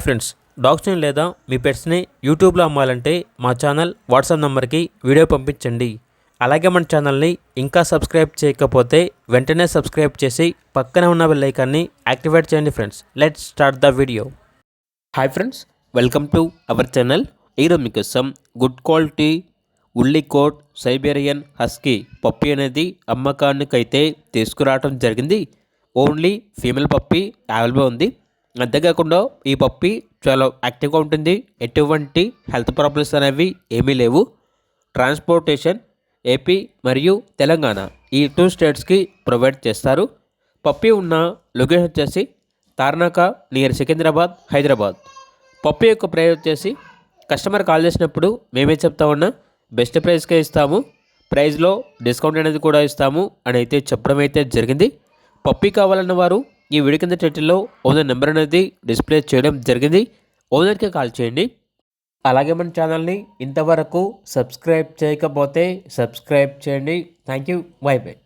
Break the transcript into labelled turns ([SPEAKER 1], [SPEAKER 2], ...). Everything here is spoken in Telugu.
[SPEAKER 1] ఫ్రెండ్స్, డాగ్స్ని లేదా మీ పెట్స్ని యూట్యూబ్లో అమ్మాలంటే మా ఛానల్ వాట్సాప్ నెంబర్కి వీడియో పంపించండి. అలాగే మన ఛానల్ని ఇంకా సబ్స్క్రైబ్ చేయకపోతే వెంటనే సబ్స్క్రైబ్ చేసి పక్కన ఉన్న బెల్ ఐకాన్ని యాక్టివేట్ చేయండి. Friends, let's start the video. Hi friends, welcome to our channel. ఈరోజు మీకోసం గుడ్ క్వాలిటీ ఉల్లి కోట్ సైబేరియన్ హస్కీ పప్పీ అనేది అమ్మకానికైతే తీసుకురావడం జరిగింది. ఓన్లీ ఫీమేల్ పప్పీ అవైలబుల్ ఉంది. అంతేకాకుండా ఈ పప్పీ చాలా యాక్టివ్గా ఉంటుంది. ఎటువంటి హెల్త్ ప్రాబ్లమ్స్ అనేవి ఏమీ లేవు. ట్రాన్స్పోర్టేషన్ ఏపీ మరియు తెలంగాణ ఈ 2 స్టేట్స్కి ప్రొవైడ్ చేస్తారు. పప్పీ ఉన్న లొకేషన్ వచ్చేసి తార్నాక నియర్ సికింద్రాబాద్, హైదరాబాద్. పప్పీ యొక్క ప్రైస్ వచ్చేసి కస్టమర్ కాల్ చేసినప్పుడు మేమే చెప్తా ఉన్నా బెస్ట్ ప్రైస్కే ఇస్తాము, ప్రైస్లో డిస్కౌంట్ అనేది కూడా ఇస్తాము అని అయితే చెప్పడం అయితే జరిగింది. పప్పీ కావాలన్న వారు ఈ వీడియో కింద టైటిల్లో ఓనర్ నెంబర్ అనేది డిస్ప్లే చేయడం జరిగింది. ఓనర్కి కాల్ చేయండి. అలాగే మన ఛానల్ని ఇంతవరకు సబ్స్క్రైబ్ చేయకపోతే సబ్స్క్రైబ్ చేయండి. Thank you. By by.